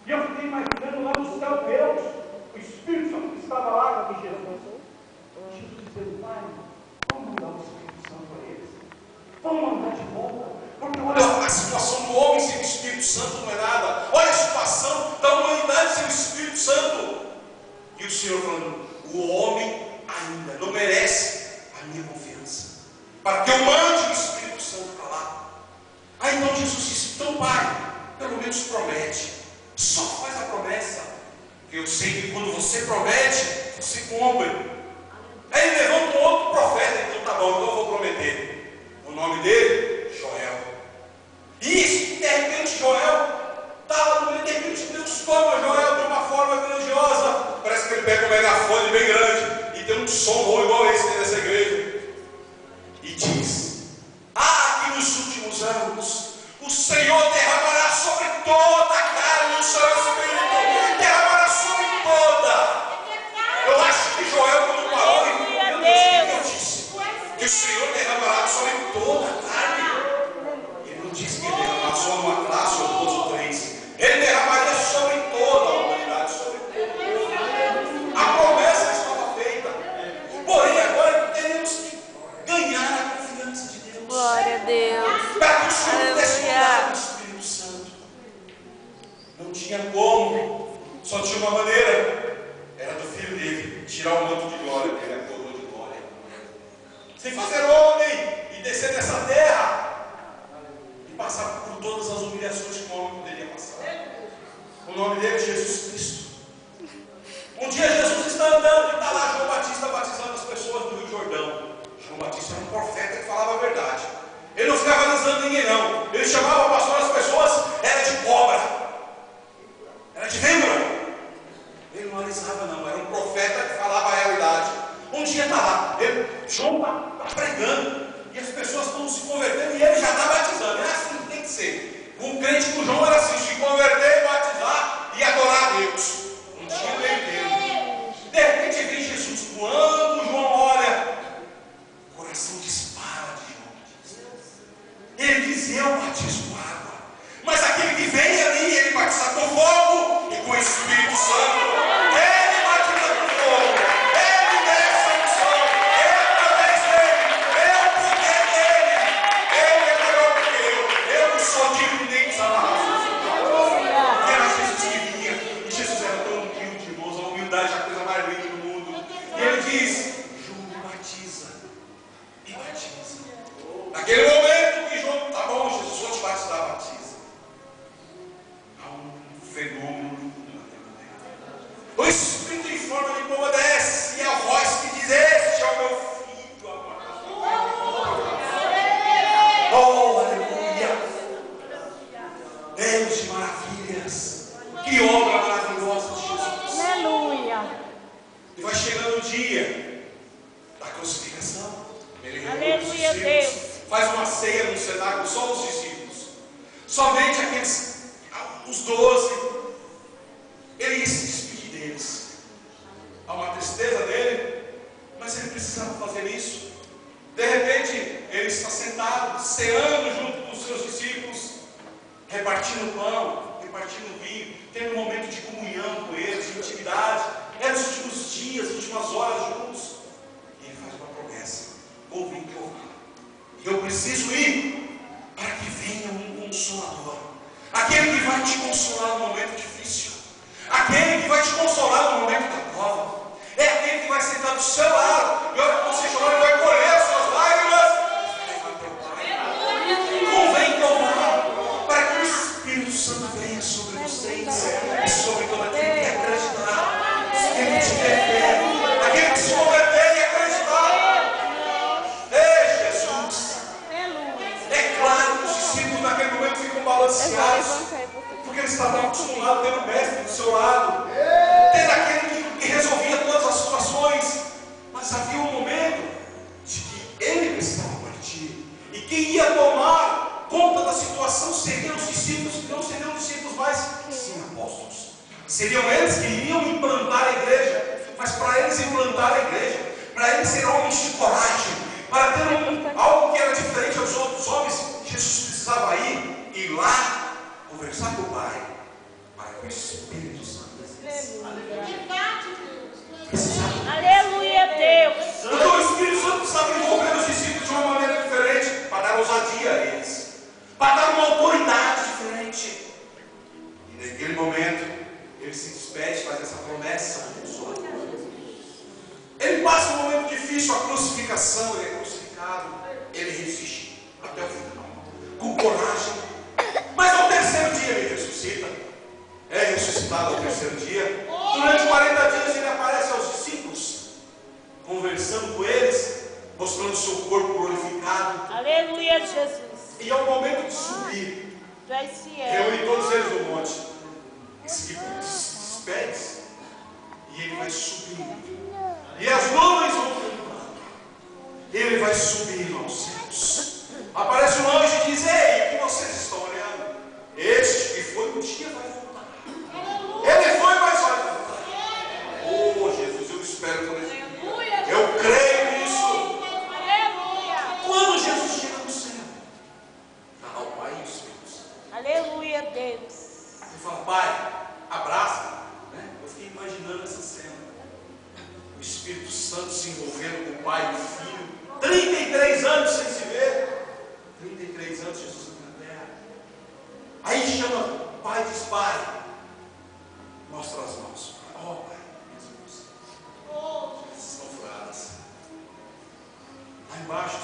E eu fiquei imaginando lá no céu Deus, o Espírito Santo que estava lá com Jesus. Jesus dizendo: Pai, vamos mandar o Espírito Santo a eles. Vamos mandar de volta. Porque olha, a situação do homem sem o Espírito Santo não é nada. Olha a situação da humanidade sem o Espírito Santo. E o Senhor falando: o homem ainda não merece a minha confiança, para que eu mande o Espírito Santo para lá. Aí então Jesus disse: então Pai, pelo menos promete, só faz a promessa, porque eu sei que quando você promete, você cumpre. Aí ele levanta um outro profeta: então tá bom, então eu vou prometer. O nome dele, Joel. E de repente Joel estava no meio, de repente Deus toma Joel de uma forma grandiosa. Parece que ele pega um megafone bem grande e tem um som bom igual esse nessa igreja. E diz: que nos últimos anos o Senhor derramará sobre toda a carne o seu Espírito, derramará sobre toda. Eu acho que Joel, quando parou, ele disse que o Senhor derramará sobre toda a carne. Ele não disse que ele derramará só numa classe ou duas ou três. Ele derramaria sobre toda a humanidade, sobre toda. A promessa estava feita. Porém, agora teremos que ganhar a confiança de Deus. Glória a Deus. Para que o Senhor desfrutasse do Espírito Santo. Não tinha como. Só tinha uma maneira. Era do filho dele tirar o manto de glória, porque ele é coroa de glória. Sem fazer homem e descer nessa terra e passar por todas as humilhações que o homem poderia passar. O nome dele é Jesus Cristo. Um dia Jesus está andando e está lá João Batista batizando as pessoas do Rio Jordão. João Batista era um profeta que falava a verdade. Ele não ficava analisando ninguém não. Ele chamava o pastor, as pessoas, era de cobra, era de víbora. Ele não analisava não, era um profeta que falava a realidade. Um dia está lá, João está pregando e as pessoas estão se convertendo e ele já está batizando. É assim que tem que ser. Um crente com João era assim: se converter, batizar e adorar a Deus. Não tinha meio termo. De repente vem Jesus voando, João olha, o coração dispara de João. Ele diz: eu batizo com água, mas aquele que vem ali, ele batiza com fogo e com o Espírito Santo. Ele batiza com fogo, ele desce a unção, é através dele, é o poder dele. Ele é maior do que eu não sou digno nem de Satanás. Era Jesus que vinha, e Jesus era tão humilde, irmãos. A humildade é a coisa mais linda do mundo. E ele diz: João batiza e batiza. Naquele momento que João: tá bom, Jesus, vou te batizar, batiza. Há um fenômeno lindo na terra dele. O Espírito em forma de pomba desce, e a voz que diz: este é o meu filho amado. Oh, aleluia! Deus de maravilhas, que obra maravilhosa de Jesus. Aleluia. E vai chegando o dia da crucificação. Ele Aleluia, Deus. faz uma ceia no cenáculo, só os discípulos, somente aqueles, os 12. Ele ia se despedir deles. Há uma tristeza dele, mas ele precisava fazer isso. De repente, ele está sentado, ceando junto com os seus discípulos, repartindo pão, repartindo vinho, tendo um momento de comunhão com eles, de intimidade. Eram os últimos dias, as últimas horas juntos. E ele faz uma promessa: vou vir que eu vá. E eu preciso ir para que venha um consolador. Aquele que vai te consolar no momento difícil. Aquele que vai te consolar no momento da prova. É aquele que vai sentar do seu lado. E a hora que você chorar, ele vai colher as suas lágrimas. Convém que eu vá, para que o Espírito Santo venha sobre vocês e sobre todo aquele que acreditar, aquele que tiver fé, aquele que se converter e acreditar. Ei, Jesus! É claro que os discípulos naquele momento ficam balanceados, porque eles estavam acostumados a ter o mestre do seu lado, ter aquele que resolvia todas as situações. Mas havia um momento de que ele precisava partir, e quem ia tomar conta da situação seriam os discípulos, que não seriam discípulos mais, sim, apóstolos. Seriam eles que iriam implantar a igreja. Mas para eles implantar a igreja, para eles ser homens de coragem, para ter algo que era diferente aos outros homens, Jesus precisava ir lá conversar com o Pai, para o Espírito Santo. Aleluia, Deus. Então o Espírito Santo precisava envolver os discípulos de uma maneira diferente, para dar ousadia a eles, para dar uma autoridade diferente. E naquele momento, ele se despede, faz essa promessa abençoada. Ele passa um momento difícil, a crucificação, ele é crucificado, ele resiste até o final, com coragem. Mas ao terceiro dia ele ressuscita, é ressuscitado ao terceiro dia. Durante 40 dias ele aparece aos discípulos, conversando com eles, mostrando seu corpo glorificado. Aleluia, Jesus. E é o momento de subir, reúne todos eles no monte, e se despede, e ele vai subindo. E as nuvens vão filmando. Ele vai subir aos céus. Aparece um anjo e diz: ei, o que vocês estão olhando? Este que foi um dia vai voltar. Ele foi, mas vai voltar. Oh Jesus, eu espero por isso. Eu creio nisso. Quando Jesus chega no céu, está lá o Pai e o Espírito Santo. Aleluia, Deus. Ele fala: Pai, abraça. Eu fiquei imaginando essa cena. O Espírito Santo se envolvendo com o Pai e o Filho. 33 anos sem se ver. 33 anos Jesus na terra. Aí chama o Pai e diz: Pai, mostra as mãos. Oh Pai, minhas mãos estão furadas. Lá embaixo,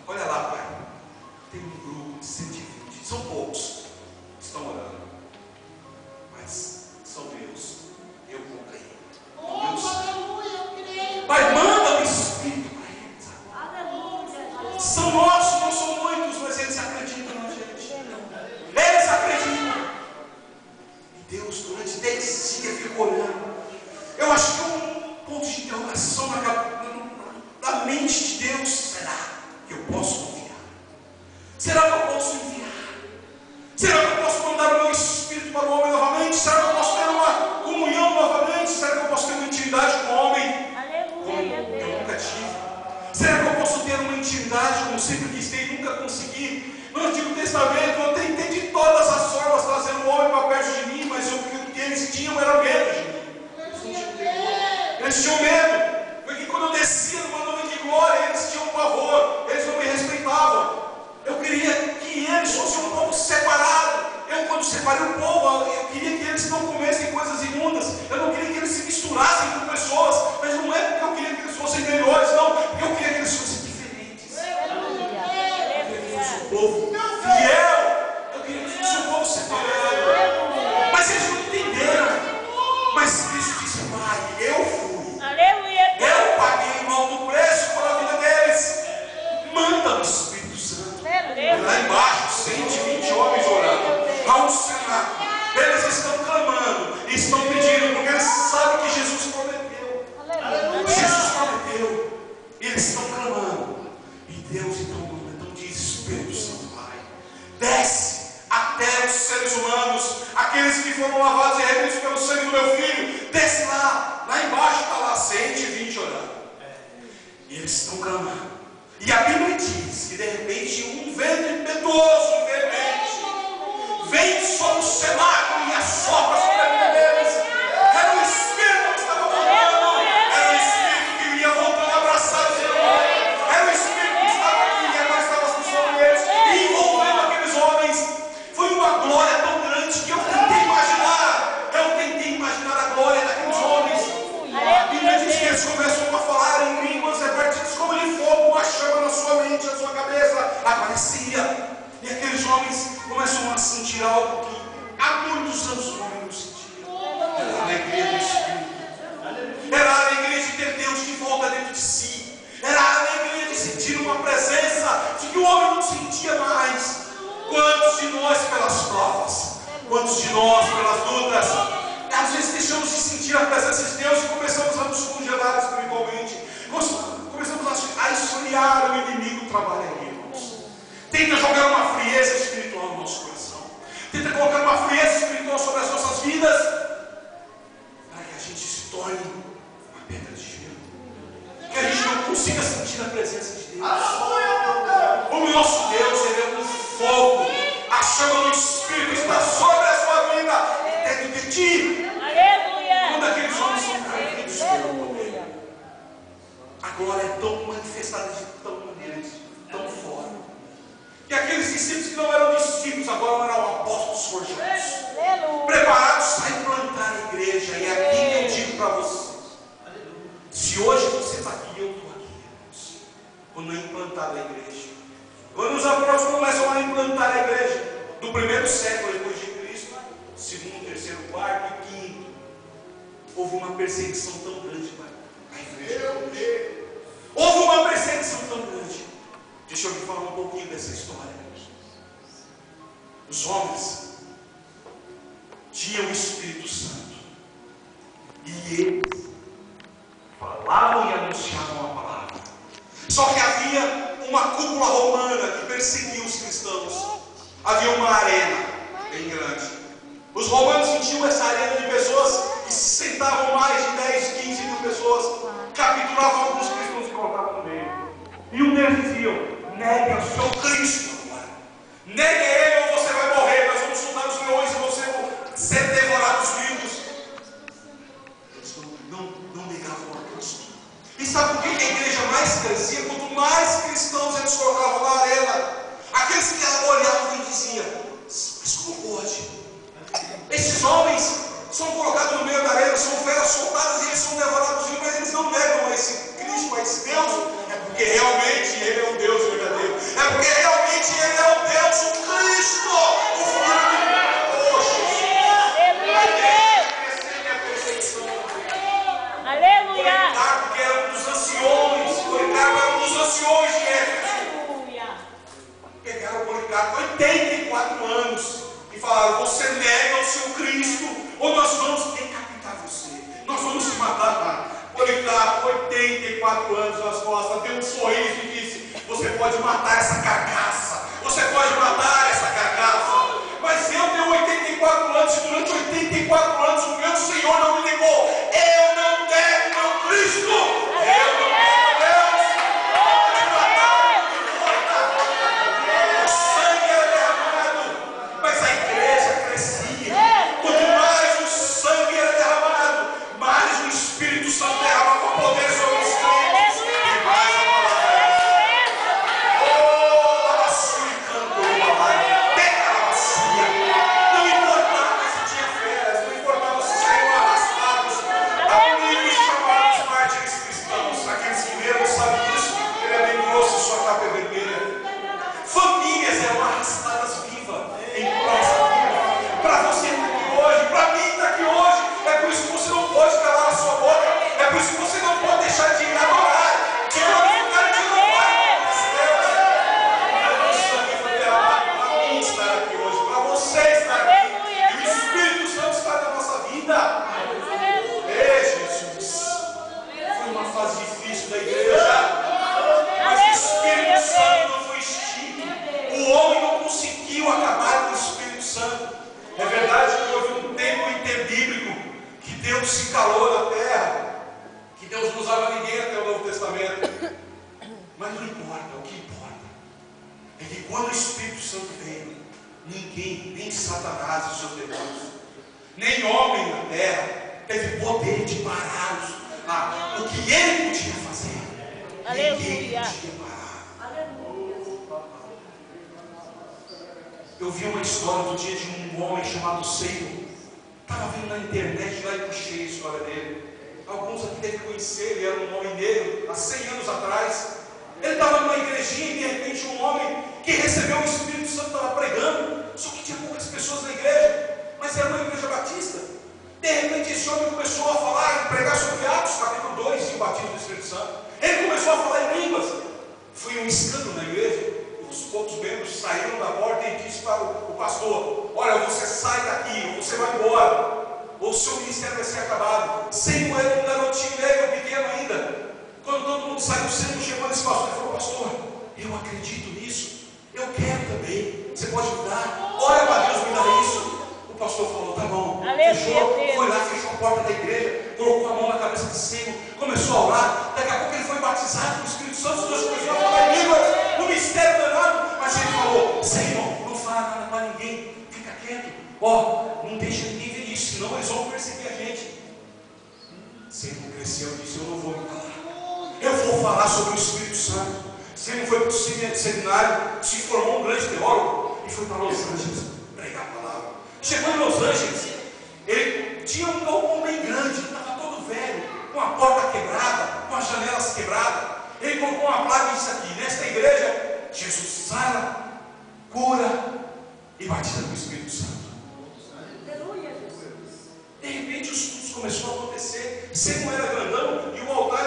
olha lá, Pai, tem um grupo de 120. São poucos que estão orando, mas são meus. Eu comprei. Pai, manda o Espírito para eles. São nossos, não são muitos, mas eles acreditam na gente. Eles acreditam. E Deus, durante 10 dias, fica olhando. Eu acho que é um ponto de interrogação na mente de Deus. Será que eu posso confiar? Será que eu posso enviar? Será que eu posso mandar o meu Espírito para o homem novamente? Será que eu posso ter uma comunhão novamente? Será que eu posso ter uma intimidade com o homem como eu nunca tive? Será que eu posso ter uma intimidade como sempre quis ter e nunca consegui? No Antigo Testamento eu tentei de todas as formas trazer o homem para perto de mim, mas o que eles tinham era medo de mim. Eles tinham medo. Porque quando eu descia numa nuvem de glória, eles tinham pavor, eles não me respeitavam. Eu queria que eles fossem um povo separado. Eu, quando separei o povo, eu queria que eles não comessem coisas imundas. Eu não queria que eles se misturassem com pessoas. Mas não é porque eu queria que eles fossem melhores, não. Porque eu queria que eles fossem diferentes. Eu queria que fosse um povo fiel. Eu queria que fosse um povo separado. Mas eles não entenderam. Mas Cristo disse: Pai, eu fui. Eu paguei um alto preço pela vida deles. Manda o Espírito Santo. Lá embaixo, 120 homens orando. Há um cenáculo. Eles estão clamando, estão pedindo, porque eles sabem que Jesus prometeu. Jesus prometeu. Eles estão clamando. E Deus então diz: Espírito Santo, Pai, desce até os seres humanos, aqueles que foram lavados e remidos pelo sangue do meu filho. Desce lá. Lá embaixo está lá 120 orando. E eles estão clamando. E a Bíblia diz que de repente um vento impetuoso, vem sobre o cenáculo e assopra sobre a vida deles. Era o Espírito que estava voltando. Era o Espírito que vinha voltando a abraçar os irmãos. Era o Espírito que estava aqui e agora estava sobre eles e envolvendo aqueles homens. Foi uma glória tão grande que eu tentei imaginar. A glória daqueles homens. A Bíblia diz que eles começam a falar em línguas repartidas como de fogo, uma chama na sua mente, na sua cabeça. Aparecia. E aqueles homens começam a sentir algo que há muitos anos o homem não sentia. Era a alegria do Espírito. Era a alegria de ter Deus de volta dentro de si. Era a alegria de sentir uma presença de que o homem não sentia mais. Quantos de nós pelas provas? Quantos de nós pelas lutas? Às vezes deixamos de sentir a presença de Deus e começamos a nos congelar espiritualmente. Começamos a esfriar o inimigo trabalharia. Tenta jogar uma frieza espiritual no nosso coração. Tenta colocar uma frieza espiritual sobre as nossas vidas, para que a gente se torne uma pedra de gelo. Que a gente não consiga sentir a presença de Deus. O nosso Deus, Ele é um fogo. A chama do Espírito está sobre a sua vida. E dentro de ti sentir. Aleluia. Quando aqueles homens são caídos pelo poder. Aleluia. A glória é tão manifestada de tão maneira, tão forte. E aqueles discípulos que não eram discípulos, agora eram apóstolos forjados. Aleluia. Preparados para implantar a igreja. E aqui eu digo para vocês: se hoje você está aqui, eu estou aqui, irmãos, quando é implantada a igreja, quando os apóstolos começam a implantar a igreja, do primeiro século depois de Cristo, segundo, terceiro, quarto e quinto, houve uma perseguição tão grande para a igreja. Houve uma perseguição tão grande. Deixa eu lhe falar um pouquinho dessa história. Os homens tinham o Espírito Santo e eles falavam e anunciavam a palavra. Só que havia uma cúpula romana que perseguia os cristãos. Havia uma arena bem grande. Os romanos enchiam essa arena de pessoas e se sentavam mais de 10, 15 mil pessoas, capturavam alguns cristãos e colocavam no meio. E um deles dizia: negue ao seu Cristo agora. Negue ele ou você vai morrer. Nós vamos soltar os leões e você vai ser devorados vivos. Eles não negavam a Cristo. E sabe por que a igreja mais crescia? Quanto mais cristãos eles colocavam na arena, aqueles que olhavam e diziam: mas como pode? Esses homens são colocados no meio da arena, são feras soltadas e eles são devorados vivos, mas eles não negam a esse Cristo, a esse Deus. É porque realmente Ele é um Deus verdadeiro. É porque realmente Ele é um Deus, o Cristo, o Filho de Deus. Aleluia. Policarpo, que era um dos anciões, Policarpo era um dos anciões de Éfeso. Pegaram o Policarpo, 84 anos, e falaram: você nega o seu Cristo, ou nós vamos decapitar você, nós vamos te matar. Policarpo, 84 anos nas costas, deu um sorriso e disse: você pode matar essa carcaça, você pode matar essa carcaça, mas eu tenho 84 anos e durante 84 anos o meu Senhor não me negou. Eu não nego meu Cristo, eu não nego Deus. Pode matar, não importa. O sangue era derramado, mas a igreja crescia. Quanto mais o sangue era derramado, mais o Espírito Santo derramava poder sobre os crentes e mais a palavra. Oh, a bacia cantou uma baia, pega a bacia. Não importava se tinha férias, não importava se saíam arrastados, amigos chamados mártires cristãos. Aqueles que leram sabem disso. Ele é bem grosso e sua capa é vermelha. Famílias eram arrastadas vivas em prol vida. Para você estar aqui hoje, para mim estar aqui hoje. É por isso que você não pode calar a sua boca. É por isso que você não pode deixar de adorar, de glorificar, de louvar as Deus. O sangue foi derramado para mim estar aqui hoje, para você estar aqui. E o Espírito Santo está na nossa vida. Ei, Jesus. Foi uma fase difícil da igreja, mas o Espírito Santo não foi extinto. O homem não conseguiu acabar com o Espírito Santo. É verdade que houve um tempo interbíblico que Deus se calou na terra, que Deus não usava ninguém até o Novo Testamento. Mas não importa, o que importa é que quando o Espírito Santo veio, ninguém, nem Satanás e seus demônios, nem homem na terra, teve poder de pará-los. O que ele podia fazer, ninguém Aleluia. podia parar. Eu vi uma história do dia de um homem chamado Seymour. Estava vendo na internet, lá e puxei a história dele. Alguns aqui devem conhecer, ele era um homem negro, há 100 anos atrás. Ele estava numa igrejinha e de repente um homem que recebeu o Espírito Santo estava pregando, só que tinha poucas pessoas na igreja, mas era uma igreja batista. De repente esse homem começou a falar e pregar sobre Atos, capítulo 2, e o batismo do Espírito Santo. Ele começou a falar em línguas. Foi um escândalo na igreja. Os poucos membros saíram da porta e disse para o pastor: olha, você sai daqui, ou você vai embora, ou o seu ministério vai ser acabado. Seymour era um garotinho negro, pequeno ainda. Quando todo mundo saiu, Seymour chegou nesse pastor e falou: pastor, eu acredito nisso, eu quero também, você pode me dar? Olha para Deus, me dá isso. O pastor falou: tá bom. Fechou, foi lá, fechou a porta da igreja, colocou a mão na cabeça de Seymour, começou a orar. Daqui a pouco ele foi batizado com o Espírito Santo. Deus começou a falar em línguas, no mistério danado. Mas ele falou: Seymour, não fala nada para ninguém, fica quieto, não deixa ninguém ver isso. isso, senão eles vão perseguir a gente. Sempre cresceu e disse: eu não vou me calar. Eu vou falar sobre o Espírito Santo. Se ele foi para o seminário, se formou um grande teólogo e foi para Los Angeles pregar a palavra. Chegou em Los Angeles, ele tinha um galpão bem grande, estava todo velho, com a porta quebrada, com as janelas quebradas. Ele colocou uma placa e disse aqui: nesta igreja, Jesus sara, cura e batiza com o Espírito Santo. De repente os cultos começaram a acontecer. Você não era grandão e o altar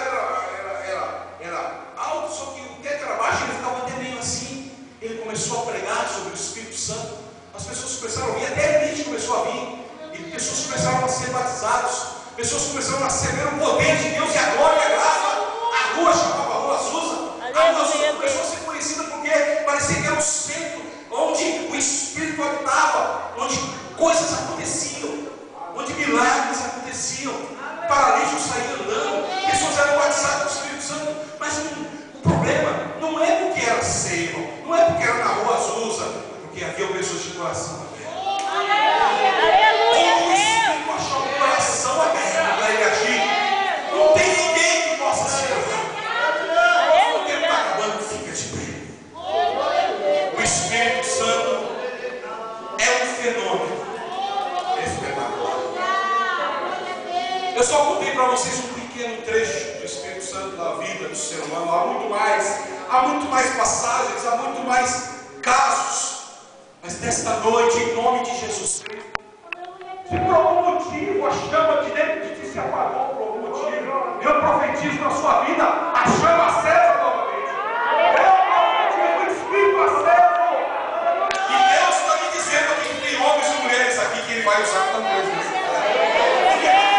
era alto, só que o teto era baixo, ele ficava até meio assim. Ele começou a pregar sobre o Espírito Santo. As pessoas começaram a vir, até a gente começou a vir, e pessoas começaram a ser batizados, pessoas começaram a receber o poder de Deus e a glória e a graça. A rua chamava Rua Azusa. A Rua Azusa começou a ser conhecida porque parecia que era um centro onde o Espírito habitava, onde coisas aconteciam, onde milagres aconteciam, paralíticos saíam andando, pessoas eram batizadas com o Espírito Santo. Mas o problema não é porque era cedo, não é porque era na Rua Azusa, é porque havia pessoas de coração aberto. Como o Espírito achou o coração aberto para ele agir, não tem ninguém que possa se levar. O tempo está acabando, fica de pé. O Espírito Santo é um fenômeno espetacular. Eu só contei para vocês um pequeno trecho do Espírito Santo na vida do ser humano. Há muito mais passagens, há muito mais casos. Mas nesta noite, em nome de Jesus Cristo, se por algum motivo a chama de dentro de ti se apagou, por algum motivo, eu profetizo na sua vida a chama acesa novamente. Eu profetizo o Espírito aceso. E Deus está me dizendo aqui que tem homens e mulheres aqui que Ele vai usar para coisas.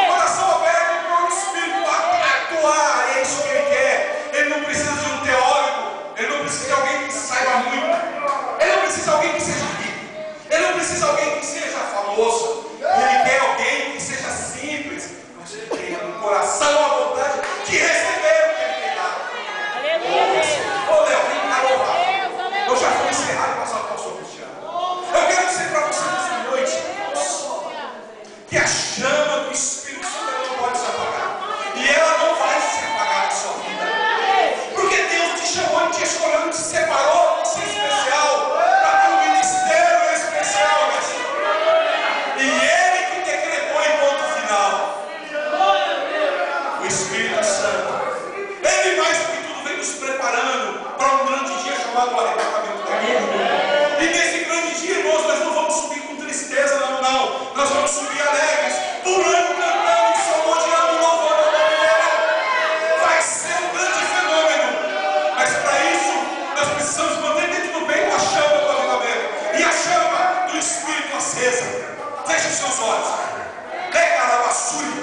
Coração aberto para o Espírito atuar, é isso que Ele quer. Ele não precisa de um teórico, Ele não precisa de alguém que saiba muito, Ele não precisa de alguém que seja rico, Ele não precisa de alguém que seja famoso. Ele quer alguém que seja simples, mas que tenha um coração à vontade de receber o que Ele tem dado. Ô Léo, vem cá louvar. Eu já fui encerrado e passar para o pastor Cristiano. Eu quero dizer para você nessa noite que a chama do Espírito Santo não pode se apagar. E ela não vai se apagar na sua vida. Porque Deus te chamou, te escolheu, te separou para ser especial, para ter um ministério especial. E Ele que decretou em ponto final. O Espírito Santo, Ele mais do que tudo vem nos preparando para um grande dia chamado arrebatamento da igreja. E nesse grande dia, irmãos, nós não vamos subir com tristeza, não. Nós vamos subir alegres, pulando, cantando e salmodiando, louvando a Deus. Vai ser um grande fenômeno. Mas para isso, nós precisamos manter dentro do peito a chama do avivamento e a chama do Espírito acesa. Feche os seus olhos. Pega a lavassura.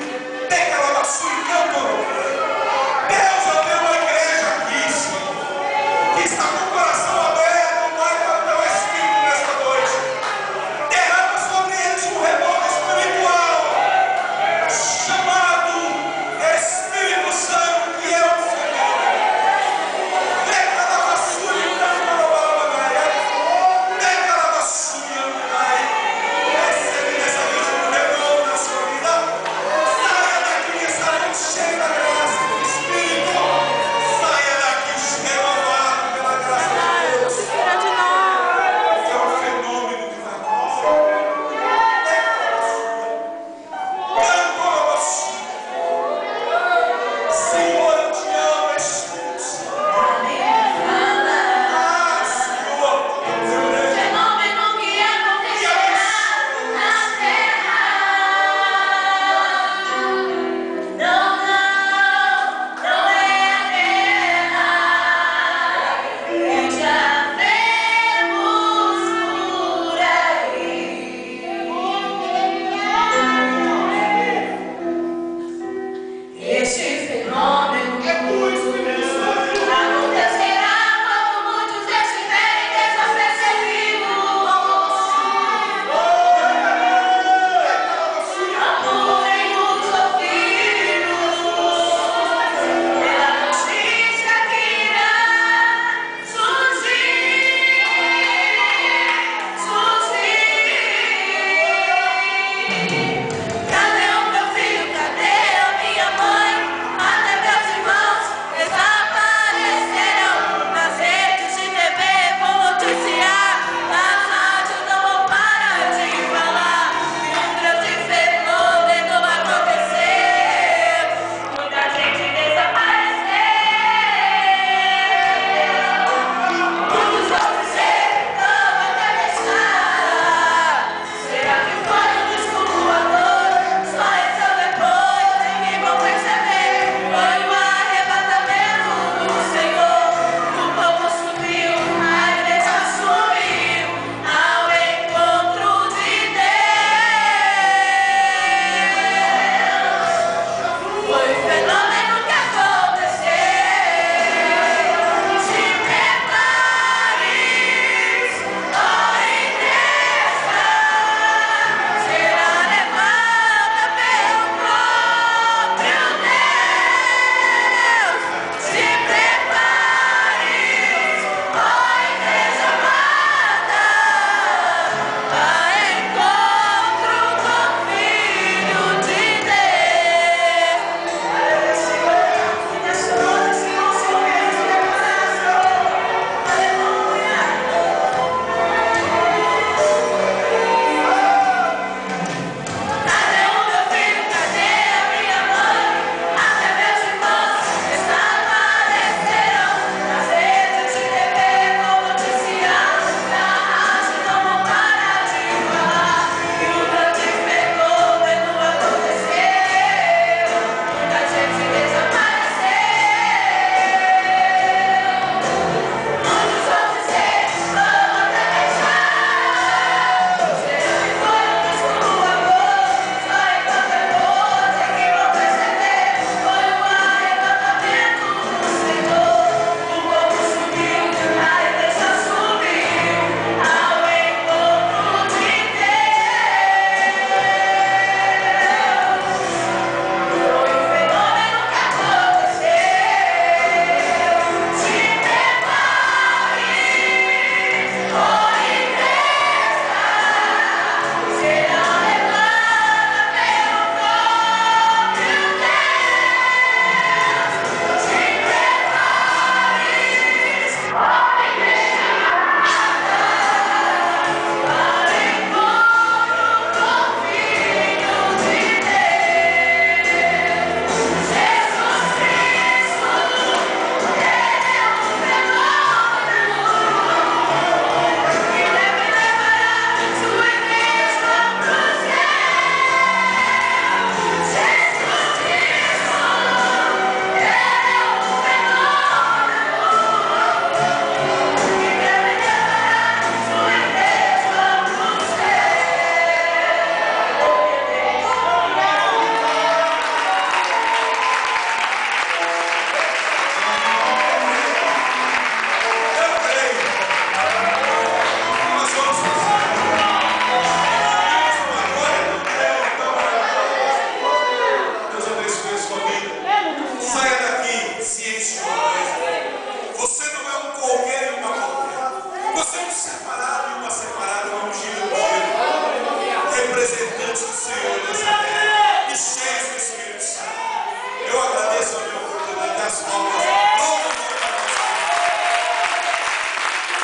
Pega a